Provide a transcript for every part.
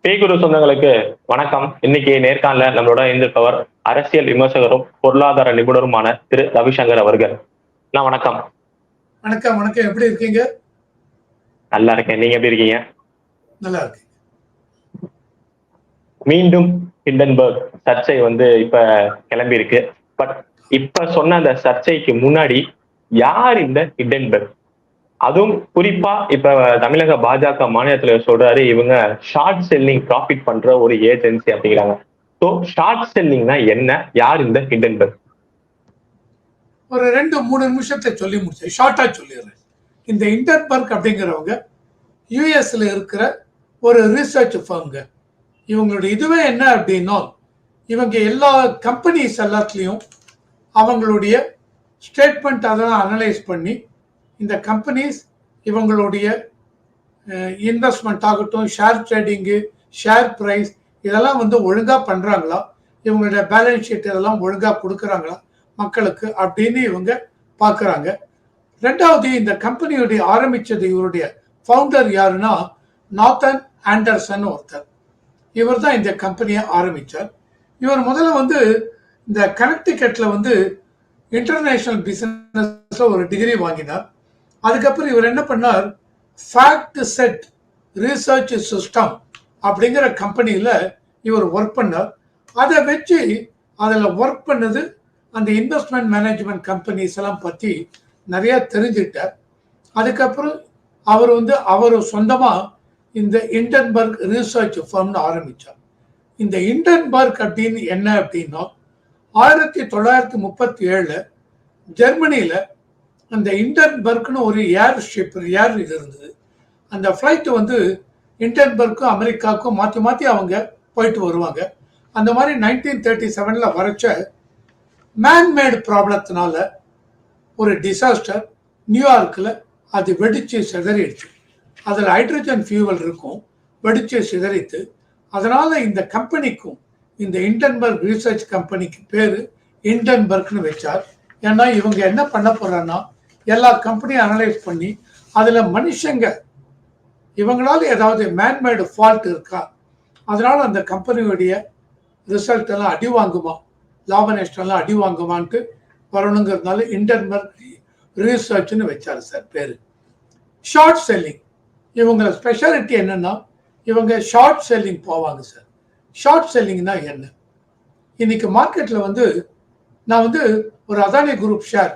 பேகுரு சொந்தங்களுக்கு வணக்கம். இன்னைக்கு நேர்காணல நம்மளோட இருந்திருப்பவர் அரசியல் விமர்சகரும் பொருளாதார நிபுணருமான திரு ரவிசங்கர் அவர்கள். வணக்கம். வணக்கம். வணக்கம். எப்படி இருக்கீங்க? நல்லா இருக்கேன். நீங்க எப்படி இருக்கீங்க? நல்லா இருக்கு. மீண்டும் ஹிண்டன்பர்க் சர்ச்சை இப்ப கிளம்பி இருக்கு. பட் இப்ப சொன்ன அந்த சர்ச்சைக்கு முன்னாடி யார் இந்த ஹிண்டன்பர்க்? அதுவும் குறிப்பா இப்ப தமிழக பாஜக மாநிலத்துல சொல்றாரு, இவங்க ஷார்ட் செல்லிங் ப்ராஃபிட் பண்ற ஒரு ஏஜென்சி அப்படிங்கிறாங்க. ஸோ ஷார்ட் செல்லிங்னா என்ன? யார் இந்த ஹிண்டன்பர்க்? ஒரு 2-3 நிமிஷத்தை சொல்லி முடிச்சேன். ஷார்ட்டா சொல்லிடுறேன். இந்த ஹிண்டன்பர்க் அப்படிங்கிறவங்க யூஎஸ்ல இருக்கிற ஒரு ரிசர்ச் ஃபர்ம்ங்க. இவங்களுடைய இதுவே என்ன அப்படின்னா, இவங்க எல்லா கம்பெனிஸ் எல்லாத்துலேயும் அவங்களுடைய ஸ்டேட்மெண்ட் அதெல்லாம் அனலைஸ் பண்ணி இந்த கம்பெனிஸ் இவங்களுடைய இன்வெஸ்ட்மெண்ட் ஆகட்டும், ஷேர் ட்ரேடிங்கு, ஷேர் ப்ரைஸ் இதெல்லாம் ஒழுங்காக பண்ணுறாங்களா, இவங்களுடைய பேலன்ஸ் ஷீட் இதெல்லாம் ஒழுங்காக கொடுக்குறாங்களா மக்களுக்கு அப்படின்னு இவங்க பார்க்குறாங்க. ரெண்டாவது, இந்த கம்பெனியுடைய ஆரம்பித்தது இவருடைய ஃபவுண்டர் யாருன்னா நாத்தன் ஆண்டர்சன் ஒருத்தர். இவர் தான் இந்த கம்பெனியை ஆரம்பித்தார். இவர் முதல்ல இந்த கனெக்டிகட்ல இன்டர்நேஷனல் பிசினஸ்ல ஒரு டிகிரி வாங்கினார். அதுக்கப்புறம் இவர் என்ன பண்ணார், ஃபேக்ட் செட் ரிசர்ச் சிஸ்டம் அப்படிங்கிற கம்பெனியில் இவர் ஒர்க் பண்ணார். அதை வச்சு அதில் ஒர்க் பண்ணது அந்த இன்வெஸ்ட்மெண்ட் மேனேஜ்மெண்ட் கம்பெனிஸ் எல்லாம் பற்றி நிறையா தெரிஞ்சுக்கிட்டார். அதுக்கப்புறம் அவர் சொந்தமாக இந்த ஹிண்டன்பர்க் ரிசர்ச் ஃபர்ம்னு ஆரம்பித்தார். இந்த ஹிண்டன்பர்க் அப்படின்னு என்ன அப்படின்னா, 1937 ஜெர்மனியில் அந்த ஹிண்டன்பர்க்னு ஒரு ஏர் இது இருந்தது. அந்த ஃப்ளைட்டு ஹிண்டன்பர்க்கும் அமெரிக்காவுக்கும் மாற்றி மாற்றி அவங்க போயிட்டு வருவாங்க. அந்த மாதிரி 1937 வரைச்ச மேன்மேடு ப்ராப்ளத்தினால ஒரு டிசாஸ்டர் நியூயார்க்கில் அது வெடிச்சு சிதறிடுச்சு. அதில் ஹைட்ரஜன் ஃபியூவல் இருக்கும், வெடிச்சு சிதறித்து. அதனால இந்த கம்பெனிக்கும் இந்த ஹிண்டன்பர்க் ரிசர்ச் கம்பெனிக்கு பேர் ஹிண்டன்பர்க்னு வச்சார். ஏன்னா இவங்க என்ன பண்ண போறாங்கன்னா, எல்லா கம்பெனியும் அனலைஸ் பண்ணி அதில் மனுஷங்க இவங்களால ஏதாவது மேன்மேடு ஃபால்ட் இருக்கா, அதனால அந்த கம்பெனியுடைய ரிசல்ட் எல்லாம் அடி வாங்குமா, லாப நஷ்டம்லாம் அடி வாங்குமான்ட்டு வரணுங்கிறதுனால ஹிண்டன்பர்க் ரிசர்ச்னு வச்சார் சார் பேர். ஷார்ட் செல்லிங் இவங்க ஸ்பெஷாலிட்டி என்னன்னா, இவங்க ஷார்ட் செல்லிங் போவாங்க சார். ஷார்ட் செல்லிங்னா என்ன? இன்னைக்கு மார்க்கெட்டில் நான் ஒரு அதானி குரூப் ஷேர்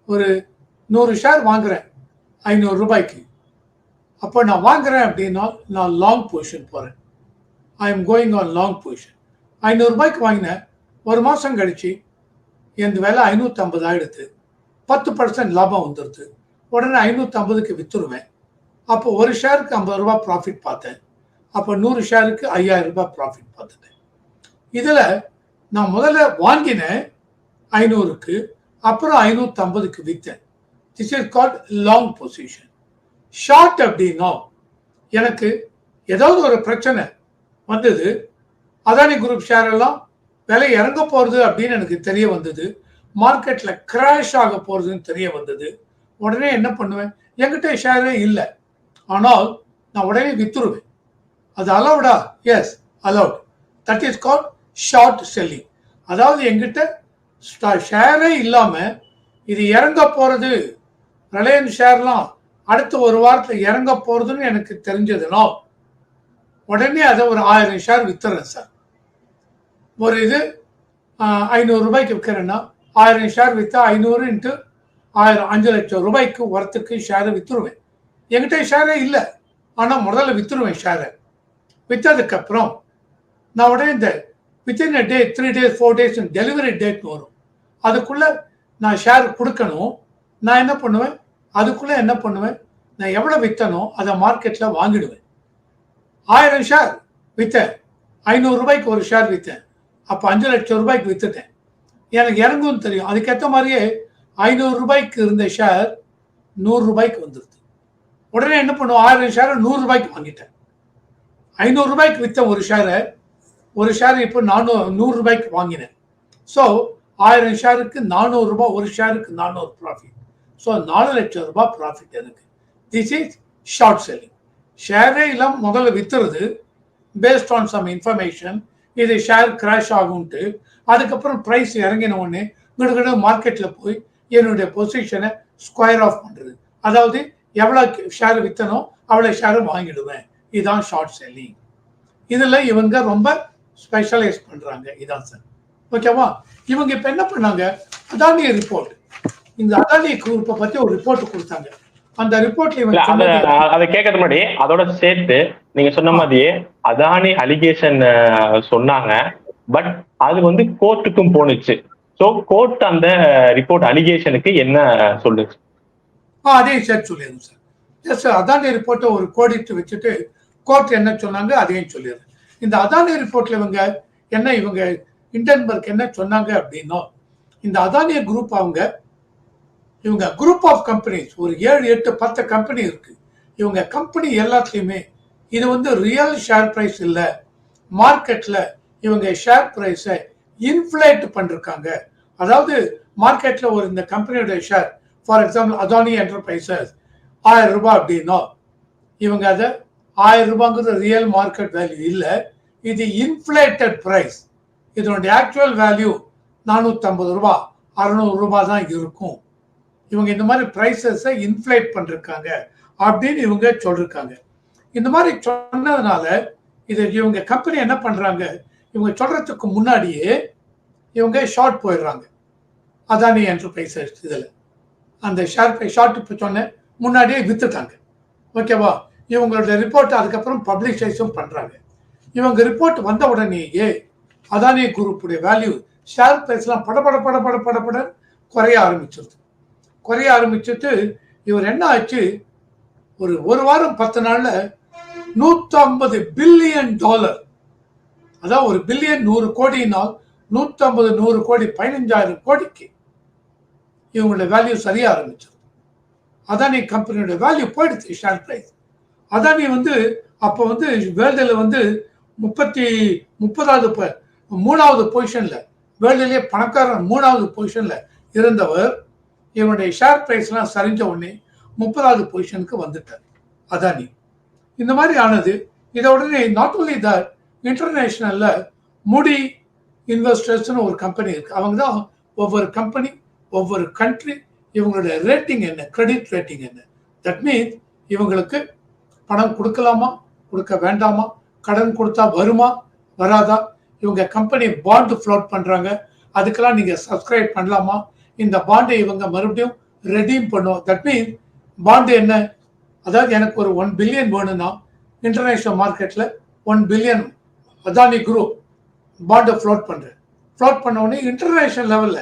ஒரு 100 ஷேர் வாங்குறேன் 500 ரூபாய்க்கு. அப்போ நான் வாங்குறேன் அப்படின்னா நான் லாங் பொசிஷன் போகிறேன். I am going on long position. 500 ரூபாய்க்கு வாங்கினேன், ஒரு மாதம் கழிச்சு எந்த வேலை 550 ஆகிடுது, 10% லாபம் வந்துடுது. உடனே 550க்கு விற்றுருவேன். அப்போ ஒரு ஷேருக்கு 50 ரூபா ப்ராஃபிட் பார்த்தேன். அப்போ 100 ஷேருக்கு 5000 ரூபாய் ப்ராஃபிட் பார்த்துட்டேன். இதில் நான் முதல்ல வாங்கினேன் 500க்கு, அப்புறம் 550க்கு விற்றேன். This is called long position. Short அப்படின்னா, எனக்கு ஏதாவது ஒரு பிரச்சனை வந்தது, அதானி குரூப் ஷேர் எல்லாம் விலை இறங்க போகிறது அப்படின்னு எனக்கு தெரிய வந்தது, மார்க்கெட்டில் கிராஷ் ஆக போகிறதுன்னு தெரிய வந்தது. உடனே என்ன பண்ணுவேன், என்கிட்ட ஷேரே இல்லை, ஆனால் நான் உடனே விற்றுருவேன். அது அலவுடா? Yes, allowed. That is called short selling. அதாவது என்கிட்ட ஷேரே இல்லாமல் இது இறங்க போகிறது, ரிலையன்ஸ் ஷேர்லாம் அடுத்த ஒரு வாரத்தில் இறங்க போகிறதுன்னு எனக்கு தெரிஞ்சதுன்னா உடனே அதை ஒரு 1000 ஷேர் விற்றுறேன் சார். ஒரு இது 500 ரூபாய்க்கு விற்கிறேன்னா 1000 ஷேர் விற்றா 500 × 1000 5 லட்சம் ரூபாய்க்கு ஒருத்துக்கு ஷேரை விற்றுருவேன். என்கிட்ட ஷேரே இல்லை, ஆனால் முதல்ல விற்றுருவேன் ஷேரை. விற்றதுக்கப்புறம் நான் உடனே இந்த within a day 3 days 4 days delivery டேட்னு வரும். அதுக்குள்ளே நான் ஷேர் கொடுக்கணும். நான் என்ன பண்ணுவேன், அதுக்குள்ளே என்ன பண்ணுவேன், நான் எவ்வளோ விற்றனோ அதை மார்க்கெட்டில் வாங்கிடுவேன். 1000 ஷேர் விற்றேன், 500 ரூபாய்க்கு ஒரு ஷேர் விற்றேன், அப்போ 5 லட்சம் ரூபாய்க்கு விற்றுட்டேன். எனக்கு இறங்கும்னு தெரியும். அதுக்கேற்ற மாதிரியே 500 ரூபாய்க்கு இருந்த ஷேர் 100 ரூபாய்க்கு வந்துடுது. உடனே என்ன பண்ணுவோம், 1000 ஷேரை 100 ரூபாய்க்கு வாங்கிட்டேன். 500 ரூபாய்க்கு விற்ற ஒரு ஷேர் இப்போ 100 ரூபாய்க்கு வாங்கினேன். ஸோ 1000 ஷேருக்கு 400 ரூபாய், ஒரு ஷேருக்கு 400 ப்ராஃபிட். ஸோ 4 லட்சம் ரூபாய் ப்ராஃபிட் எனக்கு. This is short selling. ஷேரே இல்லாமல் முதல்ல விற்றுறது, பேஸ்ட் ஆன் சம் இன்ஃபர்மேஷன் இது ஷேர் கிராஷ் ஆகும்ட்டு அதுக்கப்புறம் ப்ரைஸ் இறங்கின உடனே கிடுகிடு மார்க்கெட்ல போய் என்னுடைய பொசிஷனை ஸ்கொயர் ஆஃப் பண்றது. அதாவது எவ்வளவு ஷேர் வித்தனோ அவ்வளவு ஷேர் வாங்கிடுவேன். இதுதான் ஷார்ட் செல்லிங். இதுல இவங்க ரொம்ப ஸ்பெஷலைஸ் பண்றாங்க. இதான் சார். ஓகேவா? இவங்க இப்ப என்ன பண்ணாங்க, அதானி ரிப்போர்ட், இந்த அதானி குரூப்பை பத்தி ஒரு ரிப்போர்ட் கொடுத்தாங்க. அந்த ரிப்போர்ட்ல இவங்க அதை கேட்கறது முன்னாடி அதோட சேர்த்து நீங்க சொன்ன மாதிரியே அதானி அலிகேஷன் சொன்னாங்க. பட் அது வந்து கோர்ட்டுக்கும் போனுச்சு. சோ கோர்ட் அந்த ரிப்போர்ட் அலிகேஷனுக்கு என்ன சொல்லுச்சு? அதையும் சேர்த்து சொல்லிடுங்க சார். எஸ் சார், அதானி ரிப்போர்ட்டை ஒரு கோடிட்டு வச்சுட்டு கோர்ட் என்ன சொன்னாங்க அதையும் சொல்லிடுறேன். இந்த அதானி ரிப்போர்ட்ல இவங்க இண்டன்பர்க் என்ன சொன்னாங்க அப்படின்னா, இந்த அதானிய குரூப் இவங்க குரூப் ஆஃப் கம்பெனிஸ் ஒரு 7, 8, 10 கம்பெனி இருக்கு. இவங்க கம்பெனி எல்லாத்துலயுமே இது வந்து ரியல் ஷேர் பிரைஸ் இல்ல, மார்க்கெட்ல இவங்க ஷேர் பிரைஸை இன்ஃப்ளேட் பண்ணிருக்காங்க. அதாவது மார்க்கெட்ல ஒரு இந்த கம்பெனியோட share, for example Adani enterprises 1000 ரூபாய் அப்படின்னா இவங்க அதை 1000 ரூபாங்கிறது ரியல் மார்க்கெட் வேல்யூ இல்ல, இது இன்ஃப்ளேட்டட் பிரைஸ். இதனுடைய ஆக்சுவல் வேல்யூ 450 ரூபாய் 600 ரூபாய் தான் இருக்கும். இவங்க இந்த மாதிரி பிரைசஸை இன்ஃப்ளேட் பண்ணிருக்காங்க அப்படின்னு இவங்க சொல்லிருக்காங்க. இந்த மாதிரி சொன்னதுனால இவங்க கம்பெனி என்ன பண்றாங்க, இவங்க சொல்றதுக்கு முன்னாடியே இவங்க ஷார்ட் போயிடுறாங்க. அதானி என்டர்பிரைசஸ் இதுல அந்த ஷார்ட் சொன்ன முன்னாடியே வித்துட்டாங்க. ஓகேவா? இவங்களோட ரிப்போர்ட் அதுக்கப்புறம் பப்ளிஷைஸும் பண்றாங்க. இவங்க ரிப்போர்ட் வந்த உடனேயே அதானி குரூப்புடைய வேல்யூ ஷேர் பிரைஸ்லாம் பட குறைய ஆரம்பிச்சுட்டு இவர் என்ன ஆச்சு, ஒரு வாரம் 10 நாள்ல $150 பில்லியன், அதாவது ஒரு பில்லியன் 100 கோடினால் 150 கோடி 15,000 கோடிக்கு இவங்களோட வேல்யூ சரிய ஆரம்பிச்சது. அதானி கம்பெனியோட வேல்யூ போயிடுச்சு ஷேர் பிரைஸ். அதானி அப்ப வேர்ல்டுல 3வது பொசிஷன்ல, வேர்ல்டுலயே பணக்காரன் 3வது பொசிஷன்ல இருந்தவர் இவனுடைய ஷேர் பிரைஸ் எல்லாம் சரிஞ்ச உடனே 30வது பொசிஷனுக்கு வந்துட்டார் அதானி. இந்த மாதிரி ஆனது. இதை உடனே நாட் ஓன்லி தட், இன்டர்நேஷனல்ல மூடி இன்வெஸ்டர்ஸ்னு ஒரு கம்பெனி இருக்கு. அவங்க தான் ஒவ்வொரு கம்பெனி ஒவ்வொரு கண்ட்ரி இவங்களுடைய ரேட்டிங் என்ன, கிரெடிட் ரேட்டிங் என்ன, தட் மீன்ஸ் இவங்களுக்கு பணம் கொடுக்கலாமா கொடுக்க வேண்டாமா, கடன் கொடுத்தா வருமா வராதா, இவங்க கம்பெனி பாண்ட் ஃப்ளோட் பண்றாங்க, அதுக்கெல்லாம் நீங்க சப்ஸ்கிரைப் பண்ணலாமா, இந்த பாண்டை இவங்க மறுபடியும் ரெடீம் பண்ணும். தட் மீன்ஸ் பாண்டு என்ன, அதாவது எனக்கு ஒரு 1 பில்லியன் வேணும்னா இன்டர்நேஷனல் மார்க்கெட்ல 1 பில்லியன் அதானி குரூப் பாண்டை ஃப்ளோட் பண்றேன். ஃப்ளோட் பண்ண உடனே இன்டர்நேஷனல் லெவல்ல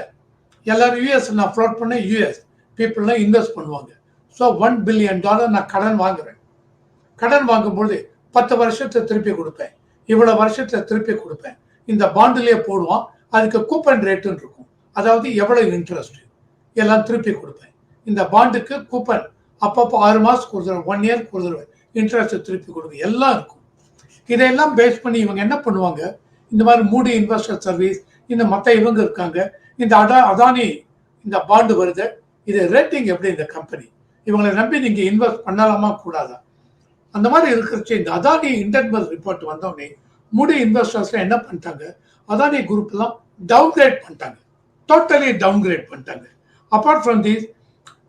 எல்லாரும் யூஎஸ் நான் ஃப்ளோட் பண்ண யூஎஸ் பீப்புள்லாம் இன்வெஸ்ட் பண்ணுவாங்க. ஸோ $1 பில்லியன் நான் கடன் வாங்குறேன். கடன் வாங்கும்போது 10 வருஷத்தை திருப்பி கொடுப்பேன், இவ்வளவு வருஷத்துல திருப்பி கொடுப்பேன். இந்த பாண்டுலயே போடுவான், அதுக்கு கூப்பன் ரேட்டுன்னு இருக்கும், அதாவது எவ்வளவு இன்ட்ரெஸ்ட் எல்லாம் திருப்பி கொடுப்பேன். இந்த பாண்டுக்கு கூப்பன் அப்பப்போ 6 மாசத்துக்கு ஒரு தடவை 1 இயர்க்கு ஒரு தடவை இன்ட்ரெஸ்ட் திருப்பி கொடுக்கும் எல்லாம் இருக்கும். இதையெல்லாம் பேஸ் பண்ணி இவங்க என்ன பண்ணுவாங்க, இந்த மாதிரி மூடி இன்வெஸ்டர் சர்வீஸ் இந்த மற்ற இவங்க இருக்காங்க, இந்த அதானி இந்த பாண்டு வருது, இது ரேட்டிங் எப்படி இந்த கம்பெனி, இவங்களை நம்பி நீங்க இன்வெஸ்ட் பண்ணலாமா கூடாதா, அந்த மாதிரி இருக்கிறச்சு இந்த அதானி இண்டன்பர்க் ரிப்போர்ட் வந்தோடனே மூடி இன்வெஸ்டர்ஸ் என்ன பண்ணிட்டாங்க, அதானி குரூப் எல்லாம் டவுன்கிரேட் பண்ணிட்டாங்க, டோட்டலி டவுன்கிரேட் பண்ணிட்டாங்க. Apart from this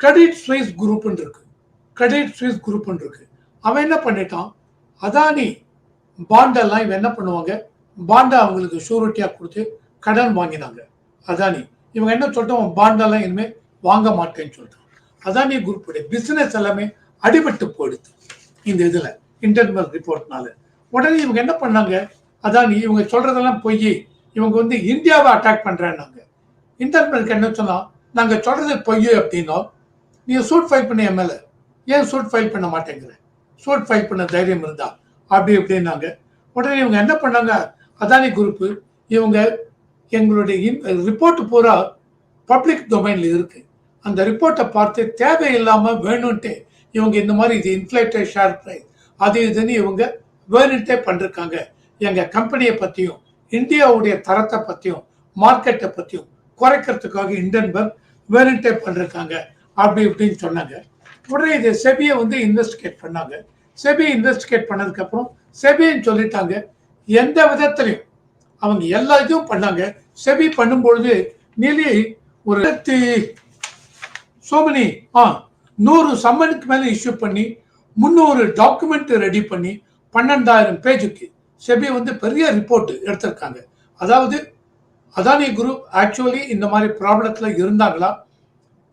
credit Swiss group இருக்கு, அவன் என்ன பண்ணிட்டான், அதானி பாண்டெல்லாம் இவன் என்ன பண்ணுவாங்க, பாண்டை அவங்களுக்கு ஷூரிட்டியா கொடுத்து கடன் வாங்கினாங்க. அதானி இவங்க என்ன சொல்லிட்டோம், பாண்டெல்லாம் இனிமே வாங்க மாட்டேன்னு சொல்லிட்டான். அதானி குரூப்புடைய பிசினஸ் எல்லாமே அடிபட்டு போயிடுது இந்த இதுல இண்டன்பர்க் ரிப்போர்ட்னால. உடனே இவங்க என்ன பண்ணாங்க, அதானி இவங்க சொல்றதெல்லாம் பொய், இவங்க இந்தியாவை அட்டாக் பண்றேன்னாங்க. இண்டன்பர்க் என்ன சொன்னா, நாங்க சொல்றது பொய் அப்படின்னா நீங்க சூட் ஃபைல் பண்ண என் மேல, ஏன் சூட் ஃபைல் பண்ண மாட்டேங்கிற, சூட் ஃபைல் பண்ண தைரியம் இருந்தா அப்படி இப்படின்னாங்க. உடனே இவங்க என்ன பண்ணாங்க, அதானி குரூப் இவங்க எங்களுடைய ரிப்போர்ட் பூரா பப்ளிக் டொமைன்ல இருக்கு, அந்த ரிப்போர்ட்டை பார்த்து தேவையில்லாம வேணும்ட்டே இவங்க இந்த மாதிரி இது இன்ஃப்ளேட்டட் ஷேர் பிரைஸ் அது இதுன்னு இவங்க வேணும்ட்டே பண்ணிருக்காங்க. எங்க கம்பெனியை பத்தியும் இந்தியாவுடைய தரத்தை பத்தியும் மார்க்கெட்டை பத்தியும் குறைக்கிறதுக்காக இண்டன்பர்க் வேணும்ட்டே பண்ணிருக்காங்க அப்படி இப்படின்னு சொன்னாங்க. உடனே இதை செபியை இன்வெஸ்டிகேட் பண்ணாங்க. செபி இன்வெஸ்டிகேட் பண்ணதுக்கு அப்புறம் செபின்னு சொல்லிட்டாங்க, எந்த விதத்திலையும் அவங்க எல்லா இதுவும் பண்ணாங்க. செபி பண்ணும்பொழுது நீலி ஒரு சோமனி 100 சம்மனுக்கு மேல இஷ்யூ பண்ணி 300 டாக்குமெண்ட் ரெடி பண்ணி 12,000 பேஜுக்கு செபி வந்து பெரிய ரிப்போர்ட் எடுத்திருக்காங்க. அதாவது அதானி குரூப் ஆக்சுவலி இந்த மாதிரி ப்ராப்ளத்துல இருந்தாங்களா,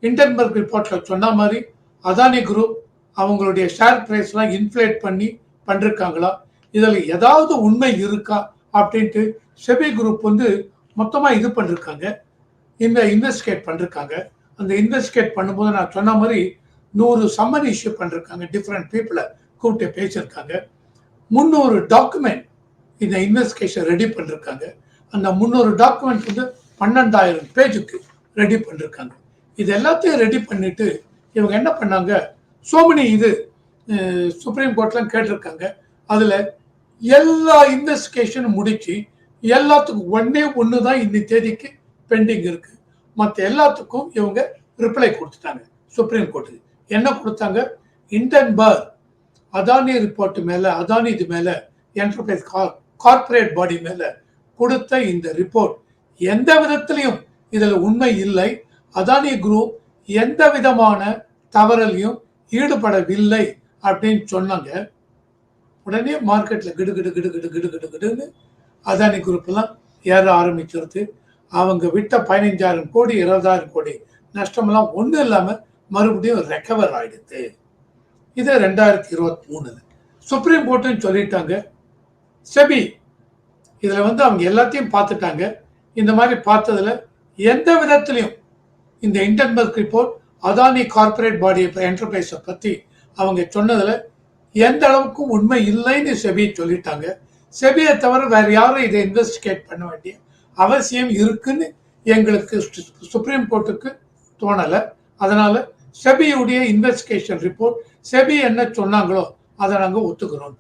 இண்டன்பர்க் ரிப்போர்ட்ல சொன்ன மாதிரி அதானி குரூப் அவங்களுடைய ஷேர் பிரைஸ்லாம் இன்ஃப்ளேட் பண்ணி பண்ணிருக்காங்களா, இதுல ஏதாவது உண்மை இருக்கா அப்படின்ட்டு செபி குரூப் வந்து மொத்தமா இது பண்ணிருக்காங்க, இந்த இன்வெஸ்டிகேட் பண்ணிருக்காங்க. அந்த இன்வெஸ்டிகேட் பண்ணும்போது நான் சொன்ன மாதிரி 100 சம்மன் இஷ்யூ பண்ணிருக்காங்க, டிஃப்ரெண்ட் பீப்புளை கூப்பிட்டு பேசியிருக்காங்க. 300 டாக்குமெண்ட் இந்த இன்வெஸ்டிகேஷன் ரெடி பண்ணிருக்காங்க. அந்த 300 டாக்குமெண்ட் வந்து 12,000 பேஜுக்கு ரெடி பண்ணிருக்காங்க. இது எல்லாத்தையும் ரெடி பண்ணிட்டு இவங்க என்ன பண்ணாங்க, சோமனி இது சுப்ரீம் கோர்ட்லாம் கேட்டிருக்காங்க. அதுல எல்லா இன்வெஸ்டிகேஷனும் முடிச்சு எல்லாத்துக்கும் ஒண்ணு தான் இந்த தேதிக்கு பெண்டிங் இருக்கு. மற்ற எல்லாத்துக்கும் இவங்க ரிப்ளை கொடுத்துட்டாங்க சுப்ரீம் கோர்ட்டுக்கு. என்ன கொடுத்தாங்க, இண்டன்பர்க் அதானி ரிப்போர்ட் மேல, அதானி இது மேல, என்டர்பிரைஸ் கார்பரேட் பாடி மேல கொடுத்த இந்த ரிப்போர்ட் எந்த விதத்திலையும் இதுல உண்மை இல்லை, அதானி குரூப் எந்த விதமான தவறலையும் ஈடுபடவில்லை அப்படின்னு சொன்னாங்க. உடனே மார்க்கெட்ல கிடு கிடு கிடு கிடு கிடு கிடு கிடுன்னு அதானி குரூப் எல்லாம் ஏற ஆரம்பிச்சிருது. அவங்க விட்ட 15,000 கோடி 20,000 கோடி நஷ்டமெல்லாம் ஒன்றும் இல்லாம மறுபடியும் ரெக்கவர் ஆயிடுது. இது 2023 சுப்ரீம் கோர்ட்னு சொல்லிட்டாங்க. செபி இதுல வந்து அவங்க எல்லாத்தையும் பார்த்துட்டாங்க. இந்த மாதிரி பார்த்ததுல எந்த விதத்திலையும் இந்த இண்டன்பர்க் ரிப்போர்ட் அதானி கார்பரேட் பாடி என்டர்பிரைஸை பத்தி அவங்க சொன்னதுல எந்த அளவுக்கும் உண்மை இல்லைன்னு செபி சொல்லிட்டாங்க. செபியை தவிர வேற யாரும் இதை இன்வெஸ்டிகேட் பண்ண வேண்டிய அவசியம் இருக்குன்னு எங்களுக்கு சுப்ரீம் கோர்ட்டுக்கு தோணல. அதனால செபியுடைய இன்வெஸ்டிகேஷன் ரிப்போர்ட் செபி என்ன சொன்னாங்களோ அதை நாங்க ஒத்துக்கிறோம்.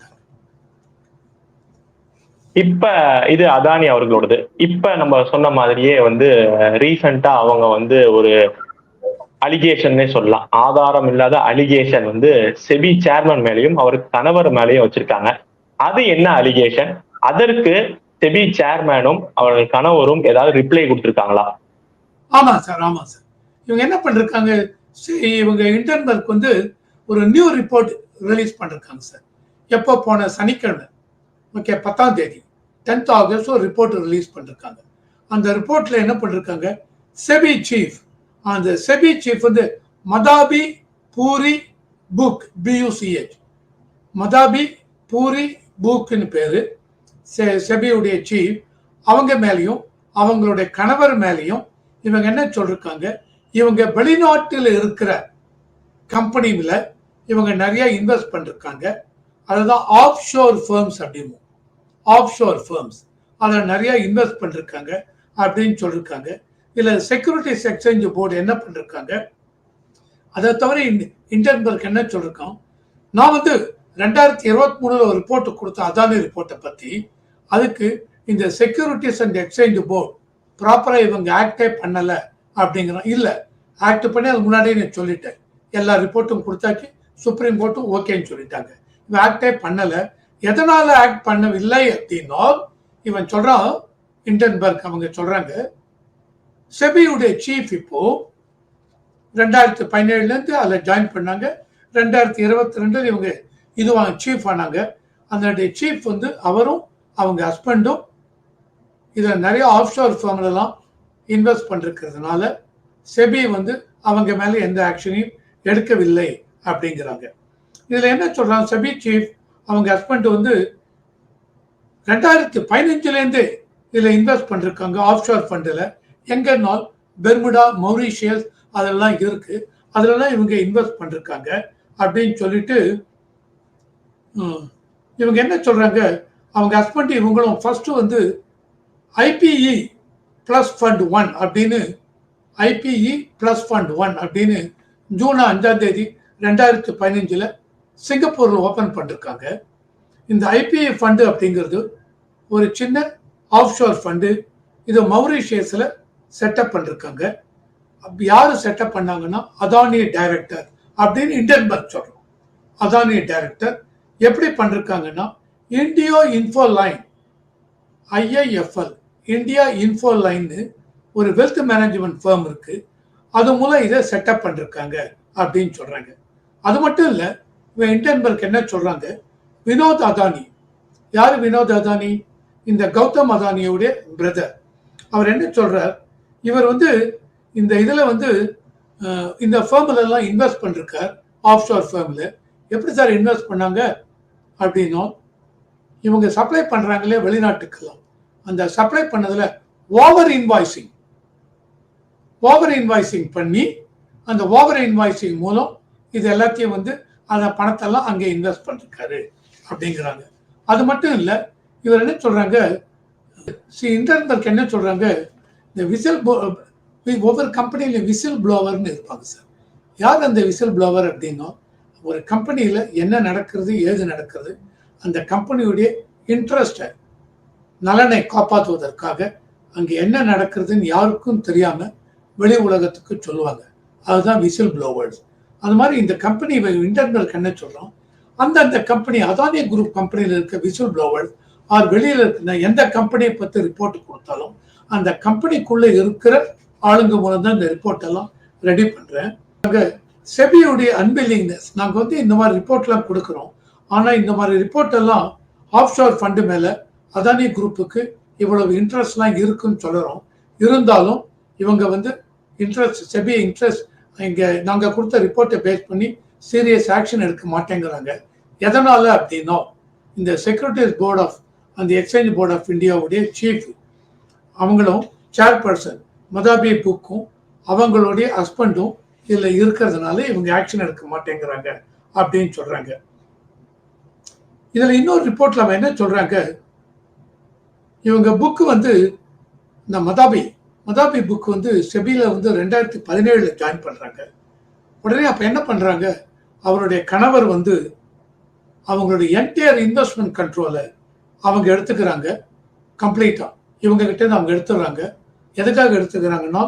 இப்ப இது அதானி அவர்களோடது. இப்ப நம்ம சொன்ன மாதிரியே வந்து ரீசெண்டா அவங்க வந்து ஒரு அலிகேஷன் சொல்லலாம், ஆதாரம் இல்லாத அலிகேஷன் வந்து செபி சேர்மன் மேலேயும் அவர் கணவர் மேலேயும் வச்சிருக்காங்க. அது என்ன அலிகேஷன், அதற்கு செபி சேர்மனும் அவர்கள் கணவரும் ஏதாவது ரிப்ளை கொடுத்திருக்காங்களா? ஆமா சார், ஆமா சார். இவங்க என்ன பண்ணிருக்காங்க, இவங்க இண்டன்பர்க் வந்து ஒரு நியூ ரிப்போர்ட் ரிலீஸ் பண்ணிருக்காங்க சார். எப்போ, போன சனிக்கிழமை, ஓகே, 10ஆம் தேதி 10th ஆகஸ்ட் ஒரு ரிப்போர்ட் ரிலீஸ் பண்ணிருக்காங்க. அந்த ரிப்போர்ட்ல என்ன பண்ணிருக்காங்க, செபி சீஃப், அந்த செபி சீஃப் வந்து மதாபி பூரி புக், BUCH, மதாபி பூரி புக்னு பேரு, செபியுடைய சீஃப். அவங்க மேலையும் அவங்களுடைய கணவர் மேலையும் இவங்க என்ன சொல்றாங்க, இவங்க வெளிநாட்டில் இருக்கிற கம்பெனில இவங்க நிறைய இன்வெஸ்ட் பண்ணிருக்காங்க. அதுதான் ஆஃப் ஷோர் ஃபர்ம்ஸ் அப்படின்னு, ஆஃப் ஷோர் ஃபர்ம்ஸ், அதில் நிறைய இன்வெஸ்ட் பண்ணிருக்காங்க அப்படின்னு சொல்லியிருக்காங்க. இதில் செக்யூரிட்டிஸ் எக்ஸ்சேஞ்ச் போர்டு என்ன பண்ணிருக்காங்க, அதை தவிர இண்டன்பர்க் என்ன சொல்லிருக்கோம், நான் வந்து 2023 ஒரு ரிப்போர்ட் கொடுத்த அதானி ரிப்போர்ட்டை பற்றி, அதுக்கு இந்த செக்யூரிட்டிஸ் அண்ட் எக்ஸ்சேஞ்ச் போர்டு ப்ராப்பராக இவங்க ஆக்டே பண்ணலை அப்படிங்கிறோம். இல்லை, ஆக்ட் பண்ணி அது முன்னாடியே நான் சொல்லிட்டேன், எல்லா ரிப்போர்ட்டும் கொடுத்தாச்சு, சுப்ரீம் கோர்ட்டும் ஓகேன்னு சொல்லிட்டாங்க. இவன் ஆக்டே பண்ணலை. எதனால ஆக்ட் பண்ணவில்லை அப்படின்னா, இவன் சொல்றான், இண்டன்பர்க் அவங்க சொல்றாங்க, செபியுடைய சீஃப் இப்போ 2017 அதில் ஜாயின் பண்ணாங்க. 2022 இவங்க இதுவாங்க சீஃப் ஆனாங்க. அந்த சீஃப் வந்து அவரும் அவங்க ஹஸ்பண்டும் இதில் நிறைய ஆஃப்ஷோர் ஃபர்ம்லாம் இன்வெஸ்ட் பண்ணிருக்கிறதுனால செபி வந்து அவங்க மேலே எந்த ஆக்ஷனையும் எடுக்கவில்லை அப்படிங்கிறாங்க. இதில் என்ன சொல்றாங்க, செபி சீஃப் அவங்க ஹஸ்பண்ட் வந்து 2015 இதில் இன்வெஸ்ட் பண்ணிருக்காங்க ஆஃப்ஷோர் ஃபண்டில். எங்கனால் பெர்முடா, மௌரிஷியஸ் அதெல்லாம் இருக்கு, அதுலலாம் இவங்க இன்வெஸ்ட் பண்ணிருக்காங்க அப்படின்னு சொல்லிட்டு இவங்க என்ன சொல்றாங்க, அவங்க ஹஸ்பண்ட் இவங்களும் ஃபர்ஸ்ட் வந்து IPE பிளஸ் ஃபண்ட் 1 அப்படின்னு, IPE பிளஸ் ஃபண்ட் 1 அப்படின்னு ஜூன் 5ஆம் தேதி 2015 சிங்கப்பூர்ல ஓபன் பண்ணிருக்காங்க. இந்த IPE ஃபண்டு அப்படிங்கிறது ஒரு சின்ன ஆஃப்ஷோர் ஃபண்டு. இது மௌரிஷியஸ்ல செட்டப் பண்ணிருக்காங்க. யாரு செட்டப் பண்ணாங்கன்னா அதானி டைரக்டர் அப்படின்னு இண்டன்பர்க் சொல்றோம். அதானி டைரக்டர் எப்படி பண்ணிருக்காங்கன்னா, India info line IIFL India info லைன்னு ஒரு வெல்த் மேனேஜ்மெண்ட் ஃபர்ம் இருக்கு. அது மூலம் இதை செட்டப் பண்ணிருக்காங்க அப்படின்னு சொல்றாங்க. அது மட்டும் இல்ல, இவன் இண்டன்பர்க் என்ன சொல்றாங்க, வினோத் அதானி. யாரு வினோத் அதானி? இந்த கௌதம் அதானியோடைய பிரதர். அவர் என்ன சொல்றார், இவர் வந்து இந்த இதுல வந்து இந்த ஃபர்ம்ல எல்லாம் இன்வெஸ்ட் பண்ணிருக்கார், ஆஃப் ஷோர் ஃபர்ம்ல. எப்படி சார் இன்வெஸ்ட் பண்ணாங்க அப்படின்னும், இவங்க சப்ளை பண்றாங்களே வெளிநாட்டுக்கெல்லாம், அந்த சப்ளை பண்ணதுல ஓவர் இன்வாய்சிங் பண்ணி, அந்த ஓவர் இன்வாய்சிங் மூலம் இது எல்லாத்தையும் வந்து அந்த பணத்தெல்லாம் அங்கே இன்வெஸ்ட் பண்ணிருக்காரு அப்படிங்கிறாங்க. அது மட்டும் இல்ல, இவர் என்ன சொல்றாங்க, இண்டன்பர்க் என்ன சொல்றாங்க, இந்த ஒவ்வொரு கம்பெனியில விசில் ப்ளோவர்னு இருப்பாங்க சார். யார் அந்த விசில் ப்ளோவர் அப்படின்னா, ஒரு கம்பெனியில என்ன நடக்கிறது, ஏது நடக்கிறது, அந்த கம்பெனியுடைய இன்ட்ரெஸ்டை, நலனை காப்பாற்றுவதற்காக அங்கே என்ன நடக்கிறதுன்னு யாருக்கும் தெரியாம வெளி உலகத்துக்கு சொல்லுவாங்க. அதுதான் விசில் ப்ளோவர்ஸ். அது மாதிரி இந்த கம்பெனி இண்டன்பர்க் என்ன சொல்றோம், அந்த கம்பெனி அதானி குரூப் கம்பெனியில் இருக்க விசில் ப்ளோவர்ஸ் ஆர் வெளியில இருக்கிற எந்த கம்பெனியை பத்தி ரிப்போர்ட் கொடுத்தாலும் அந்த கம்பெனிக்குள்ள இருக்கிற ஆளுங்க மூலம் தான் இந்த ரிப்போர்ட் எல்லாம் ரெடி பண்றேன். செபியுடைய அன்பில்லிங்னஸ், நாங்க வந்து இந்த மாதிரி ரிப்போர்ட் எல்லாம் கொடுக்கிறோம். ஆனா இந்த மாதிரி ரிப்போர்ட் எல்லாம் ஆஃப் ஷோர் ஃபண்டு மேல அதானி குரூப்புக்கு இவ்வளவு இன்ட்ரெஸ்ட் எல்லாம் இருக்குன்னு சொல்லுறோம். இருந்தாலும் இவங்க வந்து செபி இன்ட்ரெஸ்ட் இங்க நாங்க கொடுத்த ரிப்போர்ட்டை பேஸ் பண்ணி சீரியஸ் ஆக்ஷன் எடுக்க மாட்டேங்கிறாங்க. எதனால அப்படின்னா, இந்த செக்யூரிட்டிஸ் போர்ட் ஆஃப் அந்த எக்ஸ்சேஞ்ச் போர்ட் ஆஃப் இந்தியாவுடைய சீஃப், அவங்களும் சேர்பர்சன் மதாபி புக்கும் அவங்களுடைய ஹஸ்பண்டும் இதுல இருக்கிறதுனால இவங்க ஆக்ஷன் எடுக்க மாட்டேங்கிறாங்க அப்படின்னு சொல்றாங்க. இதுல இன்னொரு ரிப்போர்ட்ல அவன் என்ன சொல்றாங்க, இவங்க புக்கு வந்து இந்த மதாபி புக் வந்து செபில வந்து 2017 ஜாயின் பண்றாங்க. உடனே அப்ப என்ன பண்றாங்க, அவருடைய கணவர் வந்து அவங்களுடைய என்டையர் இன்வெஸ்ட்மெண்ட் கண்ட்ரோலை அவங்க எடுத்துக்கிறாங்க கம்ப்ளீட்டா. இவங்க கிட்ட இருந்து அவங்க எடுத்துடுறாங்க. எதுக்காக எடுத்துக்கிறாங்கன்னா,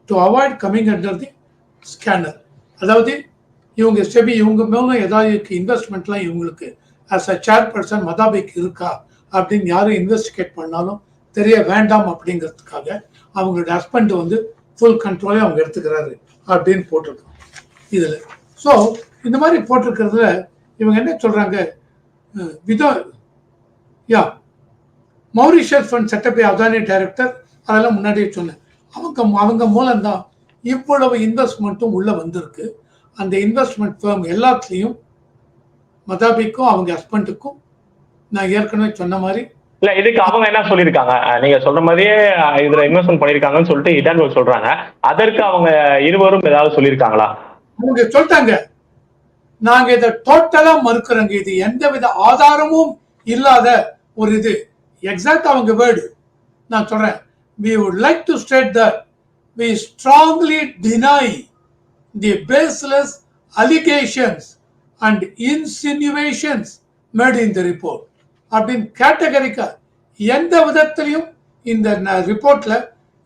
to avoid coming under the scanner. அதாவது இவங்க செபி இவங்க மேலும் ஏதாவது இன்வெஸ்ட்மெண்ட்லாம் இவங்களுக்கு ஆஸ் அ சேர்பர்சன் மதாபிக்கு இருக்கா அப்படின்னு யாரும் இன்வெஸ்டிகேட் பண்ணாலும் தெரிய வேண்டாம் அப்படிங்கிறதுக்காக அவங்களோட ஹஸ்பண்ட் வந்து ஃபுல் கண்ட்ரோலே அவங்க எடுத்துக்கிறாரு அப்படின்னு போட்டிருக்கோம் இதுல. ஸோ இந்த மாதிரி போட்டிருக்கிறதுல இவங்க என்ன சொல்றாங்க, Mauritius fund setup Adani director, அதெல்லாம் முன்னாடியே சொன்னேன். அவங்க மூலம்தான் இவ்வளவு இன்வெஸ்ட்மெண்ட்டும் உள்ள வந்திருக்கு. அந்த இன்வெஸ்ட்மெண்ட் ஃபர்ம் எல்லாத்துலேயும் மதாபிக்கும் அவங்க ஹஸ்பண்டுக்கும் நான் ஏற்கனவே சொன்ன மாதிரி இல்ல, இதுக்கு அவங்க என்ன சொல்லியிருக்காங்க, நீங்க சொல்ற மாதிரியே இதுல இன்வெஸ்ட்மெண்ட் பண்ணிருக்காங்கன்னு சொல்லிட்டு இண்டன்பர்க் சொல்றாங்க. அதற்கு அவங்க இருவரும் ஏதாவது சொல்லியிருக்காங்களா? அவங்க சொல்லிட்டாங்க, நாங்க இதை டோட்டலா மறுக்கிறோங்க, இது எந்தவித ஆதாரமும் இல்லாத ஒரு இது. எக்ஸாக்ட் அவங்க வேர்டு நான் சொல்றேன். We would like to state that we strongly deny the baseless allegations and insinuations made in the report. அப்படின்னு கேட்டகரிக்கா எந்த விதத்திலையும் இந்த ரிப்போர்ட்ல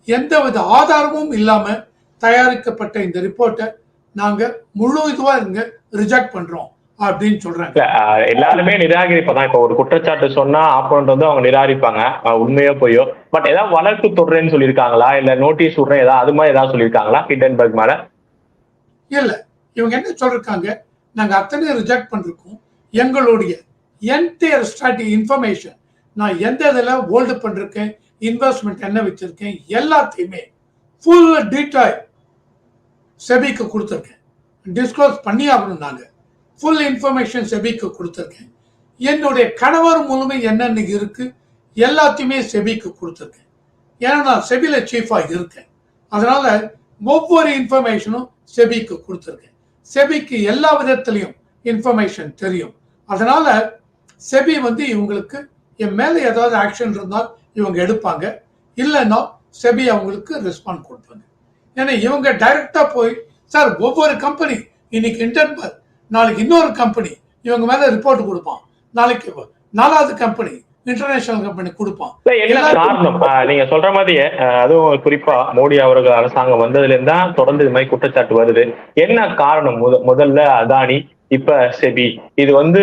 எந்தவித ஆதாரமும் இல்லாம தயாரிக்கப்பட்ட இந்த ரிப்போர்ட்டை நாங்க முழு இதுவா ரிஜெக்ட் பண்றோம் அப்படின்னு சொல்றாங்க. எல்லாருமே நிராகரிப்பதான். இப்ப ஒரு குற்றச்சாட்டு சொன்னா ஆப்போனன்ட் வந்து அவங்க நிராகரிப்பாங்க, உண்மையோ பொய்யோ. பட் ஏதாவது வழக்கு தொடர்றேன்னு சொல்லியிருக்காங்களா, இல்ல நோட்டீஸ் விடுறேன் ஏதாவது அது மாதிரி ஏதாவது சொல்லியிருக்காங்களா ஹிண்டன்பர்க் மேல? இல்ல, இவங்க என்ன சொல்றாங்க, நாங்க அத்தனை ரிஜெக்ட் பண்ணிருக்கோம். எங்களுடைய என்டையர் ஸ்ட்ராட்டஜி இன்ஃபர்மேஷன், நான் எந்த இதில் ஹோல்டு பண்ணிருக்கேன், இன்வெஸ்ட்மெண்ட் என்ன வச்சிருக்கேன், எல்லாத்தையுமே ஃபுல் டீடைல் செபிக்கு கொடுத்துருக்கேன். டிஸ்க்ளோஸ் பண்ணி ஆகணும். நாங்கள் ஃபுல் இன்ஃபர்மேஷன் செபிக்கு கொடுத்துருக்கேன். என்னுடைய கணவர் மூலமே என்னென்ன இருக்கு எல்லாத்தையுமே செபிக்கு கொடுத்துருக்கேன். ஏன்னா நான் செபில சீஃபாக இருக்கேன். அதனால ஒவ்வொரு இன்ஃபர்மேஷனும் செபிக்கு கொடுத்துருக்கேன். செபிக்கு எல்லா விதத்திலையும் இன்ஃபர்மேஷன் தெரியும். அதனால செபி வந்து இவங்களுக்கு என் மேல ஏதாவது ஆக்ஷன் இருந்தால் இவங்க எடுப்பாங்க, இல்லைன்னா செபி அவங்களுக்கு ரெஸ்பாண்ட் கொடுப்பாங்க. ஏன்னா இவங்க டைரக்டா போய் சார் ஒவ்வொரு கம்பெனி இன்னைக்கு இண்டன்பர்க், நாளைக்கு இன்னொரு கம்பெனி இவங்க மேல ரிப்போர்ட் கொடுப்பான், நாளைக்கு 4வது கம்பெனி இன்டர்நேஷனல் கம்பெனி கொடுப்பான். காரணம் நீங்க சொல்ற மாதிரி, அதுவும் குறிப்பா மோடி அவர்கள் அரசாங்கம் வந்ததுல இருந்தா தொடர்ந்து இது மாதிரி குற்றச்சாட்டு வருது. என்ன காரணம்? முதல்ல அதானி, இப்ப செபி, இது வந்து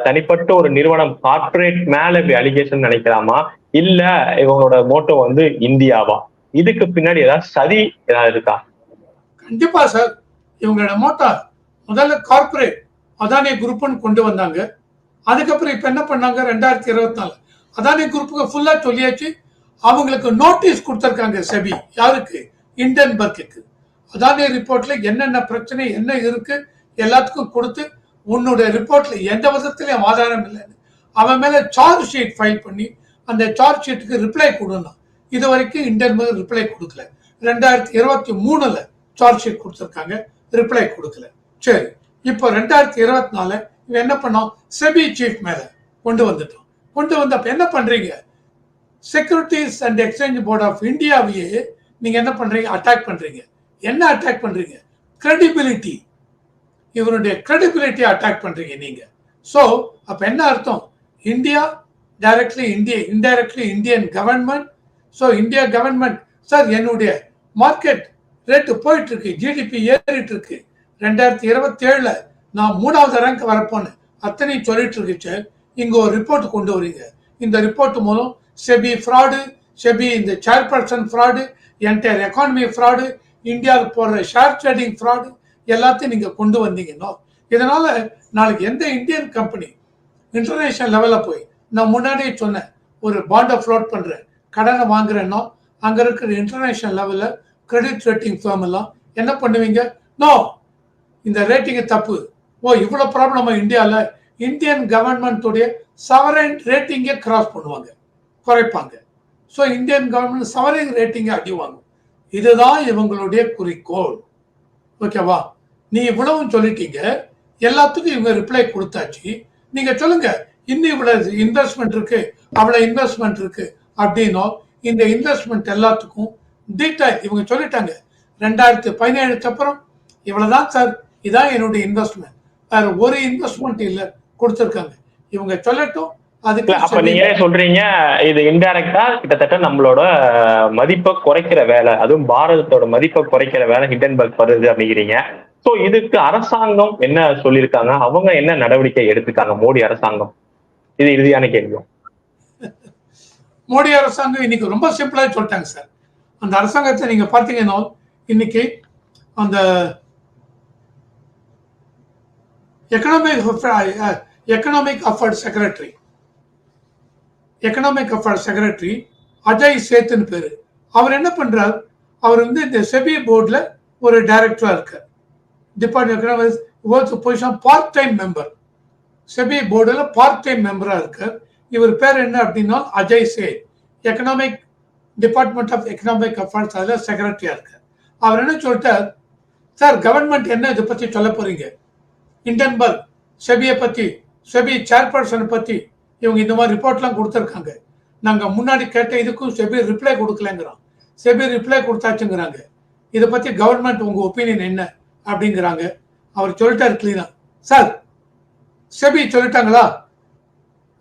தனிப்பட்ட ஒரு நிறுவனம் கார்பரேட் மேல இப்படி அலிகேஷன் நினைக்கலாமா, இல்ல இவங்களோட மோட்டோ வந்து இந்தியாவா? இதுக்கு பின்னாடி ஏதாவது சதி ஏதாவது இருக்கா? கண்டிப்பா சார். இவங்களோட மோட்டா முதல்ல கார்ப்பரேட் அதானி குரூப்னு கொண்டு வந்தாங்க. அதுக்கப்புறம் இப்ப என்ன பண்ணாங்க 2024 அதானி குரூப்புக்கு ஃபுல்லா சொல்லியாச்சு. அவங்களுக்கு நோட்டீஸ் கொடுத்திருக்காங்க செபி. யாருக்கு? இண்டன்பர்க்கு. அதானி ரிப்போர்ட்ல என்னென்ன பிரச்சனை என்ன இருக்கு எல்லாத்துக்கும் கொடுத்து உன்னுடைய ரிப்போர்ட்ல எந்த விதத்திலையும் ஆதாரம் இல்லைன்னு அவன் மேல சார்ஜ் ஷீட் ஃபைல் பண்ணி அந்த சார்ஜ் ஷீட்டுக்கு ரிப்ளை கொடுக்கணும். இது வரைக்கும் இண்டன்பர்க் ரிப்ளை கொடுக்கல. 2023 சார்ஜ் ஷீட் கொடுத்திருக்காங்க, ரிப்ளை கொடுக்கல. சரி, இப்போ 2024 இவன் என்ன பண்ணோம்? செபி சீஃப் மேல கொண்டு வந்துட்டோம். கொண்டு வந்தப்ப என்ன பண்றீங்க? Securities and exchange board of இந்தியாவையே நீங்க என்ன பண்றீங்க? அட்டாக் பண்றீங்க. என்ன அட்டாக் பண்றீங்க? கிரெடிபிலிட்டி. இவருடைய கிரெடிபிலிட்டியை அட்டாக் பண்றீங்க நீங்க. சோ அப்ப என்ன அர்த்தம்? India directly indirectly Indian government. So India government sir என்னுடைய மார்க்கெட் ரேட் போயிட்டு இருக்கு, ஜிடிபி ஏறிட்டு இருக்கு, 2027 நான் 3வது ரேங்க் வரப்போன்னு அத்தனை சொல்லிட்டு இருக்கு. இங்க ஒரு ரிப்போர்ட் கொண்டு வரீங்க. இந்த ரிப்போர்ட் மூலம் செபி ஃப்ராடு, செபி இந்த chairperson fraud, entire economy fraud, இந்தியாவுக்கு போடுற ஷேர் ட்ரேடிங் ஃப்ராடு எல்லாத்தையும் நீங்க கொண்டு வந்தீங்கன்னா இதனால நாளைக்கு எந்த இந்தியன் கம்பெனி இன்டர்நேஷனல் லெவல்ல போய் நான் முன்னாடியே சொன்னேன் ஒரு பாண்டை ஃப்ளோட் பண்றேன், கடனை வாங்குறேன்னா அங்க இருக்கிற இன்டர்நேஷனல் லெவல்ல கிரெடிட் ரேட்டிங் ஃபர்ம் எல்லாம் என்ன பண்ணுவீங்க? நோ, இந்த ரேட்டிங் தப்பு. ஓ இவ்வளவு ப்ராப்ளமா இந்தியால? இந்தியன் கவர்மெண்ட்டுடைய சவரன் ரேட்டிங்கை கிராஸ் பண்ணுவாங்க, குறைப்பாங்க. ஸோ இந்தியன் கவர்மெண்ட் சவரன் ரேட்டிங்கை அடிவாங்க. இதுதான் இவங்களுடைய குறிக்கோள். ஓகேவா? நீ இவ்வளவும் சொல்லிட்டீங்க, எல்லாத்துக்கும் இவங்க ரிப்ளை கொடுத்தாச்சு. நீங்க சொல்லுங்க, இன்னும் இவ்வளவு இன்வெஸ்ட்மெண்ட் இருக்கு, அவ்வளவு இன்வெஸ்ட்மெண்ட் இருக்கு அப்படின்னா இந்த இன்வெஸ்ட்மெண்ட் எல்லாத்துக்கும் டீடைல் இவங்க சொல்லிட்டாங்க. 2017 அப்புறம் இவ்வளவுதான் சார், இதான் என்னுடைய இன்வெஸ்ட்மெண்ட், வேற ஒரு இன்வெஸ்ட்மெண்ட் இல்ல கொடுத்திருக்காங்க. இவங்க சொல்லட்டும். அதுக்கு அப்ப நீங்க சொல்றீங்க இது இன்டைரக்டா கிட்டத்தட்ட நம்மளோட மதிப்பை குறைக்கிற வேலை, அதுவும் பாரதத்தோட மதிப்பை குறைக்கிற வேலை ஹிண்டன்பர்க் வருது அப்படிங்கிறீங்க. சோ இதுக்கு அரசாங்கம் என்ன சொல்லியிருக்காங்க? அவங்க என்ன நடவடிக்கை எடுத்துக்காங்க மோடி அரசாங்கம்? இது இறுதியான கேள்வி. மோடி அரசாங்கம் இன்னைக்கு ரொம்ப சிம்பிளா சொல்லிட்டாங்க சார். அந்த அரசாங்கத்தை நீங்க பாத்தீங்கன்னா இன்னைக்கு அந்த எக்கனாமிக் அஃபேர்ஸ் செக்ரட்டரி அஜய் சேத்துன்னு பேரு. அவர் என்ன பண்றார்? அவர் வந்து இந்த செபி போர்ட்ல ஒரு டைரக்டரா இருக்கார். Department position part time member. SEBI போர்டுல பார்ட் டைம் மெம்பரா இருக்கார். இவர் பேர் என்ன அப்படின்னா Ajay Seth. Economic department of economic affairs அதுல செக்ரட்டரியா இருக்கார். அவர் என்ன சொல்லிட்டார்? சார் கவர்மெண்ட் என்ன இதை பத்தி சொல்ல போறீங்க? இண்டன்பர்க் செபியை பத்தி, செபி சேர்பர்சனை பத்தி இவங்க இந்த மாதிரி ரிப்போர்ட்லாம் கொடுத்துருக்காங்க. நாங்க முன்னாடி கேட்ட இதுக்கும் செபி ரிப்ளை கொடுக்கலங்கிறோம். செபி ரிப்ளை கொடுத்தாச்சுங்கிறாங்க. இதை பத்தி கவர்மெண்ட் உங்க ஒப்பீனியன் என்ன அப்படிங்கிறாங்க. அவர் சொல்லிட்டாரு கிளீனா, சார் செபி சொல்லிட்டாங்களா?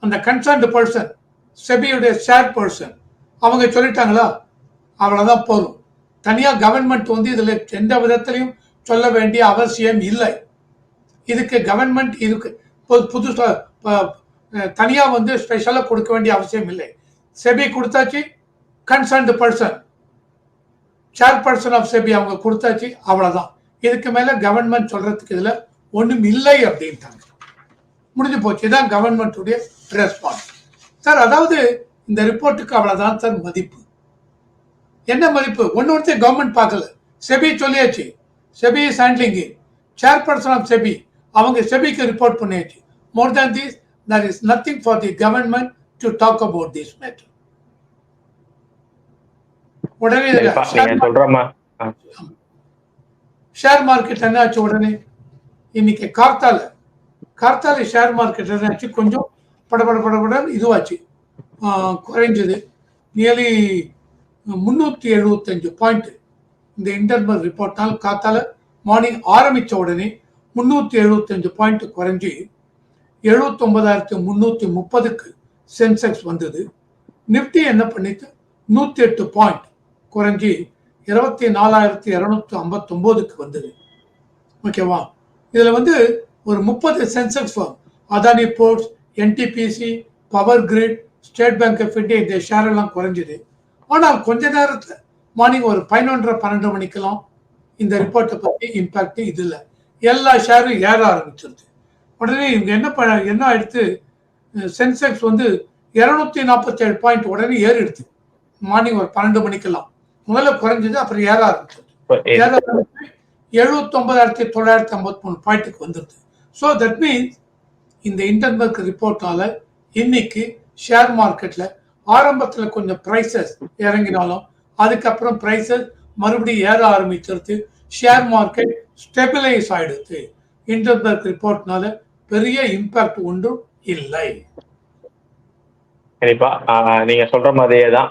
அந்த கன்சர்ன்டு பர்சன் செபியுடைய ஷேர் பர்சன் அவங்க சொல்லிட்டாங்களா? அவ்வளவுதான் போதும். தனியா கவர்மெண்ட் வந்து இதுல எந்த விதத்திலையும் சொல்ல வேண்டிய அவசியம் இல்லை. இதுக்கு கவர்மெண்ட் இதுக்கு புதுசா தனியா வந்து ஸ்பெஷலா கொடுக்க வேண்டிய அவசியம் இல்லை. செபி கொடுத்தாச்சு, concerned person chair person of SEBI அவங்க கொடுத்தாச்சு, அவ்வளவுதான். இதுக்கு மேல கவர்மெண்ட் சொல்றதுக்கு இதுல ஒண்ணும் இல்லை அப்படின்ட்டாங்க. முடிஞ்சு போச்சு. இதான் கவர்மெண்ட்டுடைய ரெஸ்பான்ஸ் சார். அதாவது இந்த ரிப்போர்ட்டுக்கு அவ்வளவுதான் சார் மதிப்பு. என்ன மதிப்பு? ஒன்னொருத்தர் கவர்மெண்ட் பார்க்கல, செபி சொல்லியாச்சு. SEBI is handling it. Chairperson of SEBI அவங்க செபிக்கு ரிப்போர்ட் பண்ணியாச்சு. More than this there is nothing for the government to talk about this matter. உடனே ஷேர் மார்க்கெட் என்னாச்சு? உடனே இன்னைக்கு கார்த்தால ஷேர் மார்க்கெட் என்னாச்சு? கொஞ்சம் படபட இதுவாச்சு, குறைஞ்சது. நியர்லி 375 பாயிண்ட் இந்த இண்டன்பர்க் ரிப்போர்ட்னால் காத்தால மார்னிங் ஆரம்பிச்ச உடனே 375 பாயிண்ட் குறைஞ்சி 79,330க்கு சென்செக்ஸ் வந்தது. நிப்டி என்ன பண்ணிட்டு 108 பாயிண்ட் குறைஞ்சி 24,259க்கு வந்தது. ஓகேவா? இதுல வந்து ஒரு 30 Sensex firm, Adani ports, NTPC, power grid, state bank of India இந்த ஷேர் எல்லாம் குறைஞ்சுது. ஆனால் கொஞ்ச நேரத்தில் மார்னிங் ஒரு 11:30-12 மணிக்கெல்லாம் இந்த ரிப்போர்ட்டை பற்றி இம்பாக்ட் இது இல்லை, எல்லா ஷேரும் ஏற ஆரம்பிச்சிருது. உடனே இவங்க என்ன எடுத்து சென்செக்ஸ் வந்து 247 பாயிண்ட் உடனே ஏறிடுது. மார்னிங் ஒரு 12 மணிக்கெல்லாம் முதல்ல குறைஞ்சது, அப்புறம் ஏற ஆரம்பிச்சது. 79,953 பாயிண்ட்டுக்கு வந்துருது. ஸோ தட் மீன்ஸ் இந்த இண்டன்பர்க் ரிப்போர்ட்டால இன்னைக்கு ஷேர் மார்க்கெட்ல ஆரம்பத்துல கொஞ்சம் பிரைசஸ் இறங்கினாலும் அதுக்கப்புறம் பிரைசஸ் மறுபடியும் ஏற ஆரம்பிச்சிருது. ஷேர் மார்க்கெட் ஸ்டெபிலைஸ் ஆயிடுது. இண்டன்பர்க் ரிப்போர்ட்னால பெரிய இம்பாக்ட் ஒன்றும் இல்லை. கண்டிப்பா நீங்க சொல்ற மாதிரியே தான்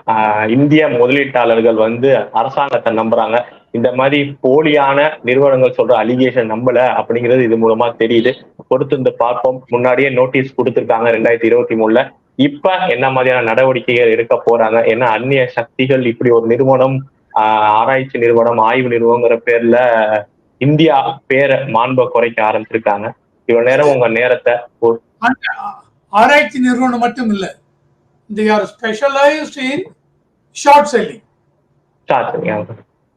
இந்திய முதலீட்டாளர்கள் வந்து அரசாங்கத்தை நம்புறாங்க. இந்த மாதிரி போலியான நிறுவனங்கள் சொல்ற அலிகேஷன் நம்பல அப்படிங்கிறது இது மூலமா தெரியுது. பொறுத்து வந்து பார்ப்போம். முன்னாடியே நோட்டீஸ் கொடுத்திருக்காங்க 2023. இப்ப என்ன மாதிரியான நடவடிக்கைகள் எடுக்க போறாங்க, ஏன்னா அந்நிய சக்திகள் இப்படி ஒரு நிறுவனம், ஆராய்ச்சி நிறுவனம், ஆய்வு நிறுவனங்கிற பேர்ல இந்தியா பேரை மாண்பை குறைக்க ஆரம்பிச்சிருக்காங்க. இவ்வளவு நேரம் உங்க நேரத்தை ஆராய்ச்சி நிறுவனம் மட்டும் இல்ல, they are specialized in short selling.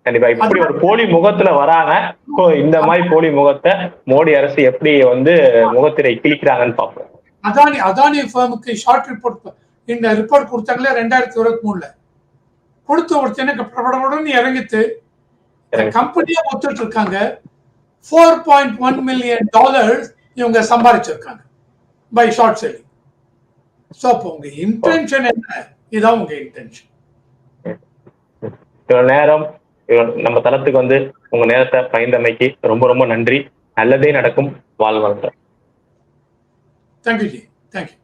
கண்டிப்பா இப்படி ஒரு போலி முகத்துல வராங்க. இந்த மாதிரி போலி முகத்தை மோடி அரசு எப்படி வந்து முகத்திரை கிழிக்கிறாங்கன்னு பார்ப்போம். அதானி ஃபர்முக்கு ஷார்ட் ரிப்போர்ட் இந்த ரிப்போர்ட் கொடுத்தாங்களே 2023 கொடுத்த உடனே பிரபலமுடன் இறங்கிட்டு கம்பெனியா ஒத்துட்டு இருக்காங்க. $4.1 மில்லியன் இவங்க சம்பாதிச்சிருக்காங்க பை ஷார்ட் செல்லிங். ஸோ அப்போ உங்க இன்டென்ஷன் என்ன? இதான் உங்க இன்டென்ஷன். இவ்வளவு நேரம் நம்ம தளத்துக்கு வந்து உங்க நேரத்தை பயந்தமைக்கு ரொம்ப ரொம்ப நன்றி. நல்லதே நடக்கும். வாழ்வாங்க. Thank you G. தேங்க்யூ.